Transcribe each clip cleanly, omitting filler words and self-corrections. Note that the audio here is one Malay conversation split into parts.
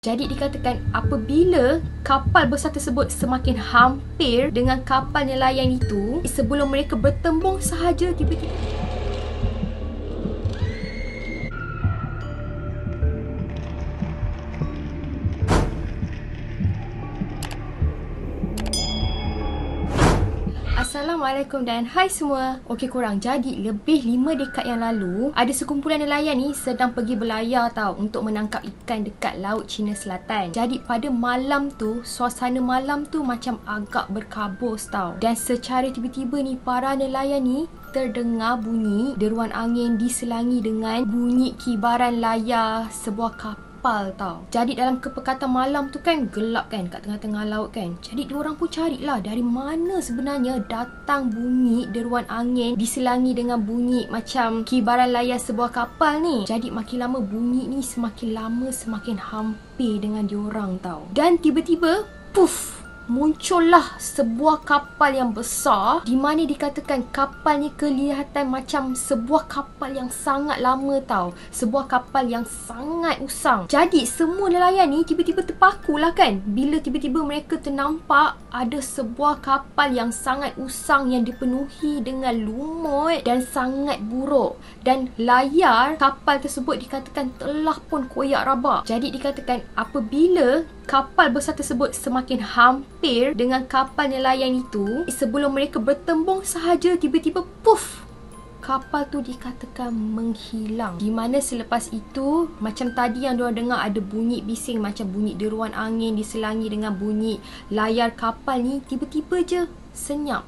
Jadi dikatakan apabila kapal besar tersebut semakin hampir dengan kapal nelayan itu, sebelum mereka bertembung sahaja tiba-tiba Assalamualaikum dan hai semua. Okey korang, jadi lebih 5 dekad yang lalu ada sekumpulan nelayan ni sedang pergi berlayar tau untuk menangkap ikan dekat Laut Cina Selatan. Jadi pada malam tu, suasana malam tu macam agak berkabus tau. Dan secara tiba-tiba ni para nelayan ni terdengar bunyi deruan angin diselangi dengan bunyi kibaran layar sebuah kapal tau. Jadi dalam kepekatan malam tu kan gelap kan kat tengah-tengah laut kan. Jadi diorang pun carilah dari mana sebenarnya datang bunyi deruan angin diselangi dengan bunyi macam kibaran layar sebuah kapal ni. Jadi makin lama bunyi ni semakin lama semakin hampir dengan diorang tau. Dan tiba-tiba puff, muncullah sebuah kapal yang besar di mana dikatakan kapal ni kelihatan macam sebuah kapal yang sangat lama tau. Sebuah kapal yang sangat usang. Jadi semua nelayan ni tiba-tiba terpakulah kan bila tiba-tiba mereka ternampak ada sebuah kapal yang sangat usang yang dipenuhi dengan lumut dan sangat buruk. Dan layar kapal tersebut dikatakan telah pun koyak rabak. Jadi dikatakan apabila kapal besar tersebut semakin hampir dengan kapal nelayan itu, sebelum mereka bertembung sahaja tiba-tiba puff, kapal tu dikatakan menghilang. Di mana selepas itu macam tadi yang diorang dengar ada bunyi bising macam bunyi deruan angin diselangi dengan bunyi layar kapal ni, tiba-tiba je senyap.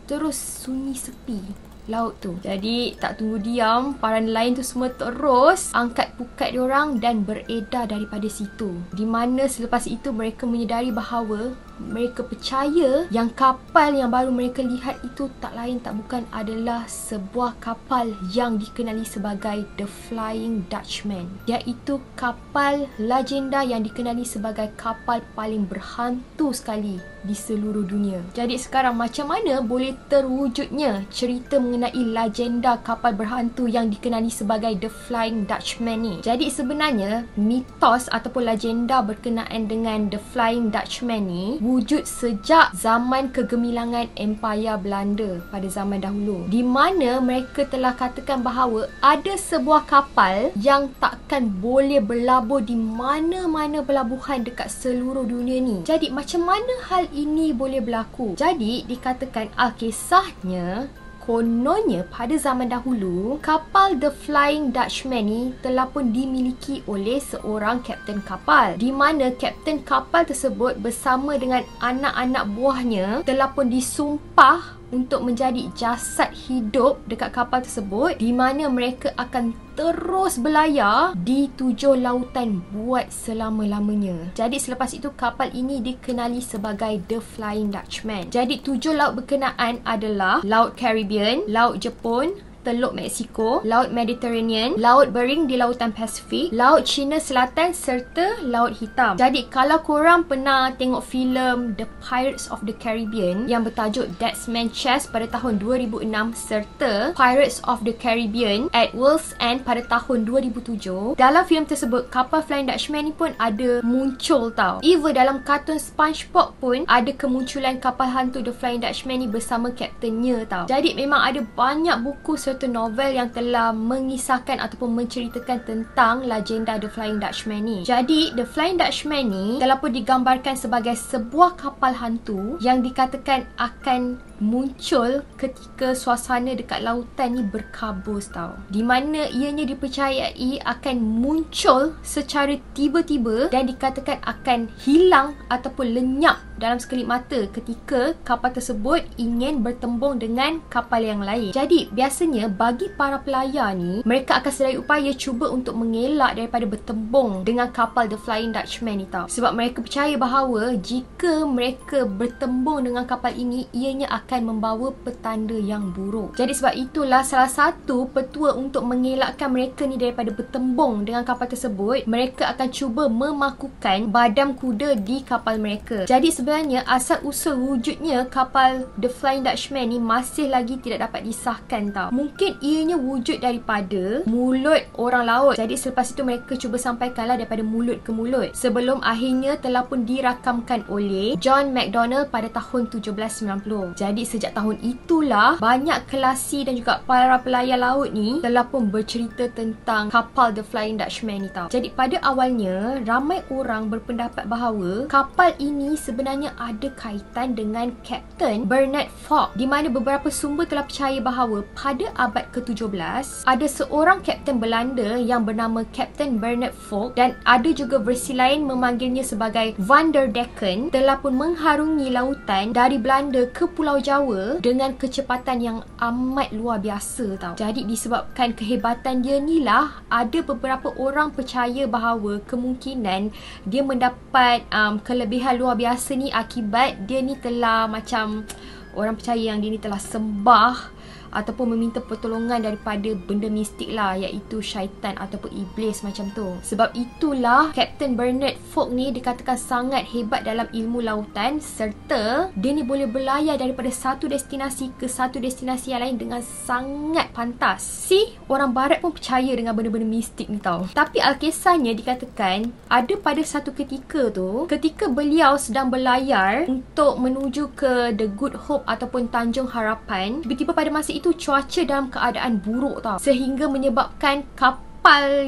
Terus sunyi sepi laut tu. Jadi tak tunggu diam, para nelayan tu semua terus angkat pukat diorang dan beredar daripada situ. Di mana selepas itu mereka menyedari bahawa mereka percaya yang kapal yang baru mereka lihat itu tak lain tak bukan adalah sebuah kapal yang dikenali sebagai The Flying Dutchman, iaitu kapal legenda yang dikenali sebagai kapal paling berhantu sekali di seluruh dunia. Jadi sekarang macam mana boleh terwujudnya cerita mengenai legenda kapal berhantu yang dikenali sebagai The Flying Dutchman ni? Jadi sebenarnya mitos ataupun legenda berkenaan dengan The Flying Dutchman ni wujud sejak zaman kegemilangan Empayar Belanda pada zaman dahulu, di mana mereka telah katakan bahawa ada sebuah kapal yang takkan boleh berlabuh di mana-mana pelabuhan dekat seluruh dunia ni. Jadi macam mana hal ini boleh berlaku? Jadi dikatakan kisahnya, kononnya pada zaman dahulu kapal The Flying Dutchman ni telah pun dimiliki oleh seorang kapten kapal, di mana kapten kapal tersebut bersama dengan anak-anak buahnya telah pun disumpah untuk menjadi jasad hidup dekat kapal tersebut, di mana mereka akan terus berlayar di 7 lautan buat selama-lamanya. Jadi selepas itu kapal ini dikenali sebagai The Flying Dutchman. Jadi 7 laut berkenaan adalah Laut Caribbean, Laut Jepun, Teluk Mexico, Laut Mediterranean, Laut Bering di Lautan Pasifik, Laut Cina Selatan serta Laut Hitam. Jadi kalau korang pernah tengok filem The Pirates of the Caribbean yang bertajuk Dead Man's Chest pada tahun 2006 serta Pirates of the Caribbean at World's End pada tahun 2007, dalam filem tersebut kapal Flying Dutchman ni pun ada muncul tau. Even dalam kartun SpongeBob pun ada kemunculan kapal hantu The Flying Dutchman ni bersama kaptennya tau. Jadi memang ada banyak buku serta novel yang telah mengisahkan ataupun menceritakan tentang legenda The Flying Dutchman ni. Jadi The Flying Dutchman ni telah pun digambarkan sebagai sebuah kapal hantu yang dikatakan akan muncul ketika suasana dekat lautan ni berkabus tau. Di mana ianya dipercayai akan muncul secara tiba-tiba dan dikatakan akan hilang ataupun lenyap dalam sekelip mata ketika kapal tersebut ingin bertembung dengan kapal yang lain. Jadi biasanya bagi para pelayar ni, mereka akan sedaya upaya cuba untuk mengelak daripada bertembung dengan kapal The Flying Dutchman ni tau. Sebab mereka percaya bahawa jika mereka bertembung dengan kapal ini, ianya akan membawa petanda yang buruk. Jadi sebab itulah salah satu petua untuk mengelakkan mereka ni daripada bertembung dengan kapal tersebut, mereka akan cuba memakukan badam kuda di kapal mereka. Jadi sebenarnya asal usul wujudnya kapal The Flying Dutchman ni masih lagi tidak dapat disahkan tau. Mungkin ianya wujud daripada mulut orang laut. Jadi selepas itu mereka cuba sampaikanlah daripada mulut ke mulut. Sebelum akhirnya telah pun dirakamkan oleh John McDonnell pada tahun 1790. Jadi sejak tahun itulah banyak kelasi dan juga para pelayar laut ni telah pun bercerita tentang kapal The Flying Dutchman ni tau. Jadi pada awalnya ramai orang berpendapat bahawa kapal ini sebenarnya ada kaitan dengan Kapten Bernard Fogg, di mana beberapa sumber telah percaya bahawa pada abad ke-17 ada seorang kapten Belanda yang bernama Kapten Bernard Fogg, dan ada juga versi lain memanggilnya sebagai Van der Decken, telah pun mengharungi lautan dari Belanda ke Pulau Jawa dengan kecepatan yang amat luar biasa tau. Jadi disebabkan kehebatan dia ni lah, ada beberapa orang percaya bahawa kemungkinan dia mendapat kelebihan luar biasa ni akibat dia ni telah macam, orang percaya yang dia ni telah sembah ataupun meminta pertolongan daripada benda mistik lah, iaitu syaitan ataupun iblis macam tu. Sebab itulah Kapten Bernard Fogg ni dikatakan sangat hebat dalam ilmu lautan, serta dia ni boleh berlayar daripada satu destinasi ke satu destinasi yang lain dengan sangat pantas. Orang barat pun percaya dengan benda-benda mistik ni tau. Tapi alkisahnya dikatakan ada pada satu ketika tu, ketika beliau sedang berlayar untuk menuju ke The Good Hope ataupun Tanjung Harapan, tiba-tiba pada masa itu cuaca dalam keadaan buruk tau, sehingga menyebabkan kapal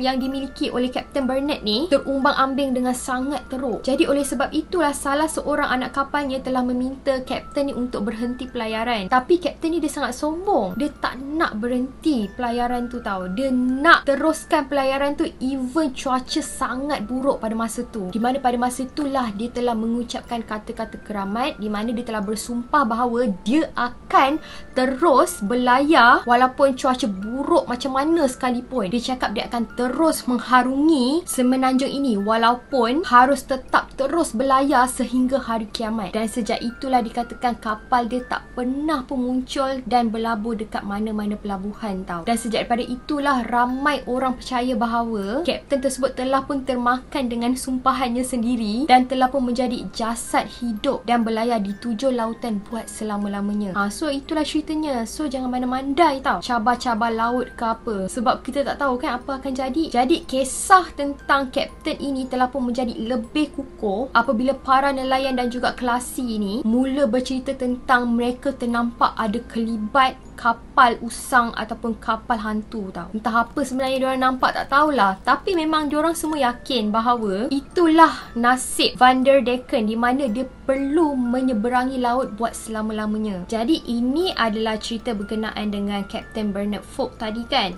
yang dimiliki oleh Kapten Bernard ni terumbang-ambing dengan sangat teruk. Jadi oleh sebab itulah salah seorang anak kapalnya telah meminta kapten ni untuk berhenti pelayaran. Tapi kapten ni dia sangat sombong. Dia tak nak berhenti pelayaran tu tau. Dia nak teruskan pelayaran tu even cuaca sangat buruk pada masa tu. Di mana pada masa itulah dia telah mengucapkan kata-kata keramat, di mana dia telah bersumpah bahawa dia akan terus berlayar walaupun cuaca buruk macam mana sekalipun. Dia cakap dia akan terus mengharungi semenanjung ini walaupun harus tetap terus berlayar sehingga hari kiamat. Dan sejak itulah dikatakan kapal dia tak pernah pun muncul dan berlabuh dekat mana-mana pelabuhan tau. Dan sejak daripada itulah ramai orang percaya bahawa kapten tersebut telah pun termakan dengan sumpahannya sendiri dan telah pun menjadi jasad hidup dan berlayar di 7 lautan buat selama-lamanya. So itulah ceritanya. So jangan mandai-mandai tau cabar-cabar laut ke apa, sebab kita tak tahu kan apa akan jadi. Jadi kisah tentang kapten ini telah pun menjadi lebih kukuh apabila para nelayan dan juga kelasi ini mula bercerita tentang mereka ternampak ada kelibat kapal usang ataupun kapal hantu tau. Entah apa sebenarnya diorang nampak, tak tahulah. Tapi memang diorang semua yakin bahawa itulah nasib Van der Decken, di mana dia perlu menyeberangi laut buat selama-lamanya. Jadi ini adalah cerita berkenaan dengan Kapten Bernard Fogg tadi kan.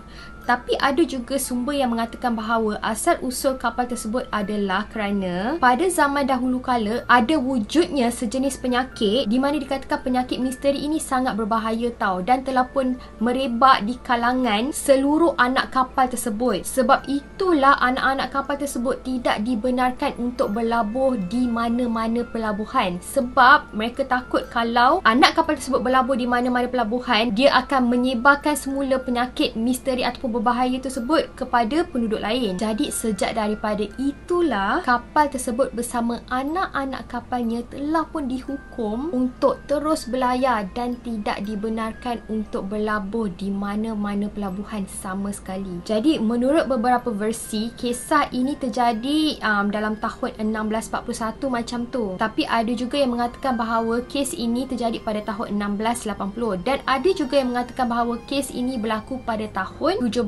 Tapi ada juga sumber yang mengatakan bahawa asal usul kapal tersebut adalah kerana pada zaman dahulu kala ada wujudnya sejenis penyakit di mana dikatakan penyakit misteri ini sangat berbahaya tau, dan telah pun merebak di kalangan seluruh anak kapal tersebut. Sebab itulah anak-anak kapal tersebut tidak dibenarkan untuk berlabuh di mana-mana pelabuhan, sebab mereka takut kalau anak kapal tersebut berlabuh di mana-mana pelabuhan, dia akan menyebarkan semula penyakit misteri ataupun berbahaya tersebut kepada penduduk lain. Jadi sejak daripada itulah kapal tersebut bersama anak-anak kapalnya telah pun dihukum untuk terus berlayar dan tidak dibenarkan untuk berlabuh di mana-mana pelabuhan sama sekali. Jadi menurut beberapa versi, kisah ini terjadi dalam tahun 1641 macam tu. Tapi ada juga yang mengatakan bahawa kes ini terjadi pada tahun 1680, dan ada juga yang mengatakan bahawa kes ini berlaku pada tahun 1729.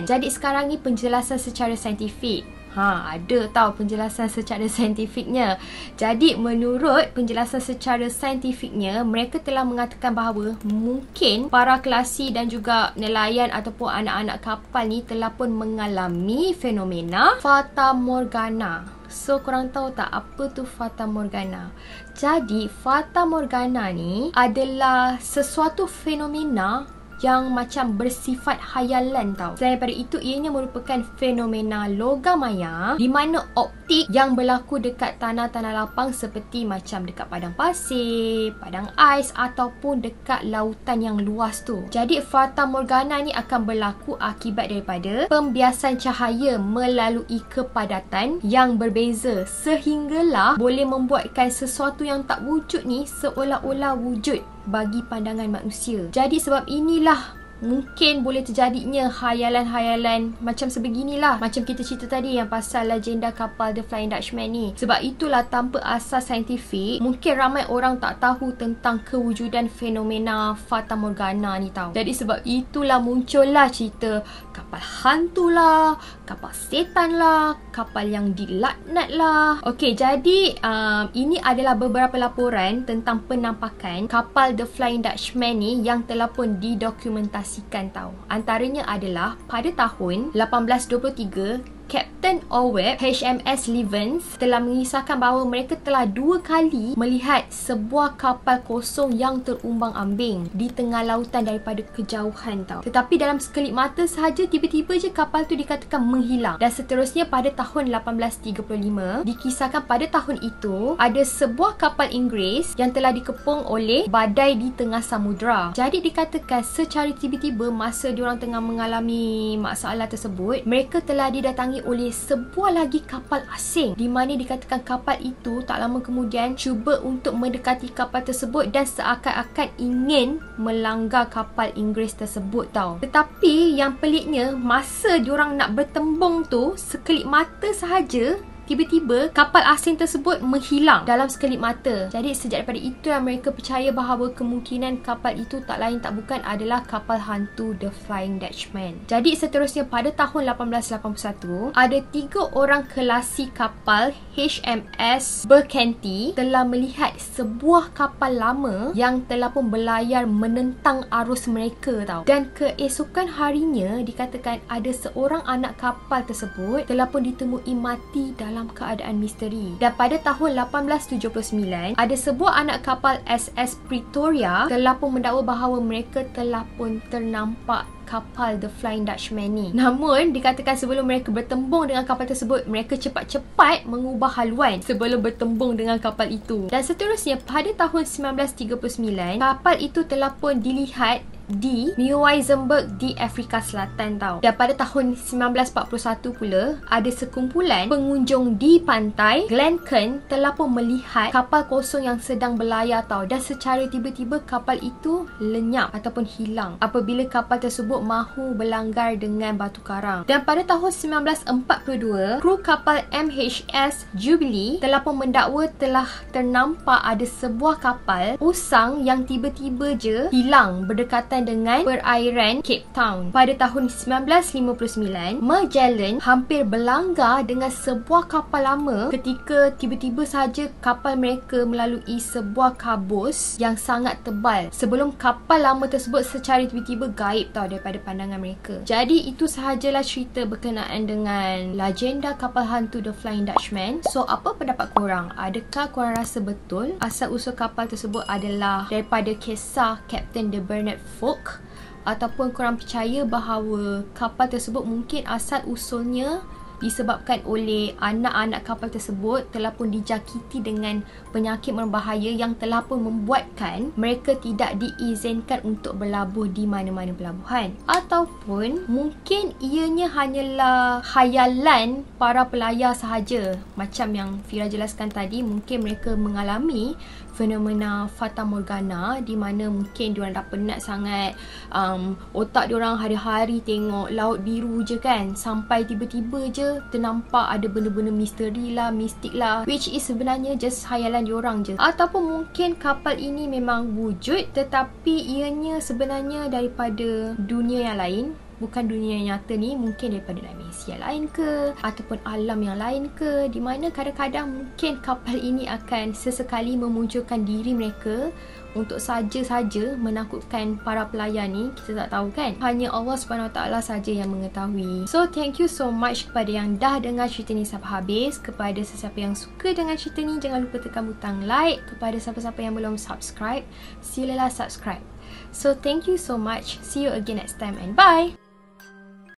Jadi sekarang ni penjelasan secara saintifik. Ada tahu penjelasan secara saintifiknya. Jadi menurut penjelasan secara saintifiknya, mereka telah mengatakan bahawa mungkin para kelasi dan juga nelayan ataupun anak-anak kapal ni telah pun mengalami fenomena Fata Morgana. So korang tahu tak apa tu Fata Morgana? Jadi Fata Morgana ni adalah sesuatu fenomena yang macam bersifat khayalan tau. Selain daripada itu, ianya merupakan fenomena logam maya di mana optik yang berlaku dekat tanah-tanah lapang seperti macam dekat padang pasir, padang ais ataupun dekat lautan yang luas tu. Jadi Fata Morgana ni akan berlaku akibat daripada pembiasan cahaya melalui kepadatan yang berbeza sehinggalah boleh membuatkan sesuatu yang tak wujud ni seolah-olah wujud bagi pandangan manusia. Jadi sebab inilah mungkin boleh terjadinya khayalan-khayalan macam sebeginilah. Macam kita cerita tadi yang pasal legenda kapal The Flying Dutchman ni. Sebab itulah tanpa asas saintifik, mungkin ramai orang tak tahu tentang kewujudan fenomena Fata Morgana ni tau. Jadi sebab itulah muncullah cerita kapal hantu lah, kapal setan lah, kapal yang dilaknat lah. Okey, jadi ini adalah beberapa laporan tentang penampakan kapal The Flying Dutchman ni yang telah pun didokumentasikan tau. Antaranya adalah pada tahun 1823, Kapten Orwell HMS Levens telah mengisahkan bahawa mereka telah 2 kali melihat sebuah kapal kosong yang terumbang-ambing di tengah lautan daripada kejauhan tau. Tetapi dalam sekelip mata sahaja, tiba-tiba je kapal tu dikatakan menghilang. Dan seterusnya pada tahun 1835, dikisahkan pada tahun itu ada sebuah kapal Inggeris yang telah dikepung oleh badai di tengah samudera. Jadi dikatakan secara tiba-tiba masa diorang tengah mengalami masalah tersebut, mereka telah didatangi oleh sebuah lagi kapal asing di mana dikatakan kapal itu tak lama kemudian cuba untuk mendekati kapal tersebut dan seakan-akan ingin melanggar kapal Inggeris tersebut tau. Tetapi yang peliknya, masa diorang nak bertembung tu, sekelip mata sahaja tiba-tiba kapal asing tersebut menghilang dalam sekelip mata. Jadi sejak daripada itu mereka percaya bahawa kemungkinan kapal itu tak lain tak bukan adalah kapal hantu The Flying Dutchman. Jadi seterusnya pada tahun 1881, ada 3 orang kelasi kapal HMS Berkenty telah melihat sebuah kapal lama yang telah pun berlayar menentang arus mereka tau. Dan keesokan harinya dikatakan ada seorang anak kapal tersebut telah pun ditemui mati dalam keadaan misteri. Dan pada tahun 1879, ada sebuah anak kapal SS Pretoria telah pun mendakwa bahawa mereka telah pun ternampak kapal The Flying Dutchman ni. Namun dikatakan sebelum mereka bertembung dengan kapal tersebut, mereka cepat-cepat mengubah haluan sebelum bertembung dengan kapal itu. Dan seterusnya pada tahun 1939, kapal itu telah pun dilihat di Muizenberg di Afrika Selatan tau. Dan pada tahun 1941 pula, ada sekumpulan pengunjung di pantai Glencairn telah pun melihat kapal kosong yang sedang berlayar tau. Dan secara tiba-tiba kapal itu lenyap ataupun hilang apabila kapal tersebut mahu berlanggar dengan batu karang. Dan pada tahun 1942, kru kapal MHS Jubilee telah pun mendakwa telah ternampak ada sebuah kapal usang yang tiba-tiba je hilang berdekatan dengan perairan Cape Town. Pada tahun 1959, Magellan hampir berlanggar dengan sebuah kapal lama ketika tiba-tiba saja kapal mereka melalui sebuah kabus yang sangat tebal sebelum kapal lama tersebut secara tiba-tiba gaib tau daripada pandangan mereka. Jadi itu sahajalah cerita berkenaan dengan legenda kapal hantu The Flying Dutchman. So apa pendapat korang? Adakah korang rasa betul asal-usul kapal tersebut adalah daripada kisah Kapten de Bernard Folk, ataupun korang percaya bahawa kapal tersebut mungkin asal usulnya disebabkan oleh anak-anak kapal tersebut telah pun dijakiti dengan penyakit berbahaya yang telah pun membuatkan mereka tidak diizinkan untuk berlabuh di mana-mana pelabuhan, ataupun mungkin ianya hanyalah khayalan para pelayar sahaja. Macam yang Fira jelaskan tadi, mungkin mereka mengalami fenomena Fata Morgana di mana mungkin diorang dah penat sangat, otak diorang hari-hari tengok laut biru je kan, sampai tiba-tiba je ternampak ada benda-benda misteri lah, mistik lah, which is sebenarnya just khayalan diorang je. Ataupun mungkin kapal ini memang wujud tetapi ianya sebenarnya daripada dunia yang lain, bukan dunia yang nyata ni, mungkin daripada dimensi yang lain ke ataupun alam yang lain ke, di mana kadang-kadang mungkin kapal ini akan sesekali memunculkan diri mereka untuk saja-saja menakutkan para pelayar ni. Kita tak tahu kan, hanya Allah SWT saja yang mengetahui. So thank you so much kepada yang dah dengar cerita ni sampai habis. Kepada sesiapa yang suka dengan cerita ni, jangan lupa tekan butang like. Kepada siapa-siapa yang belum subscribe, silalah subscribe. So thank you so much. See you again next time and bye.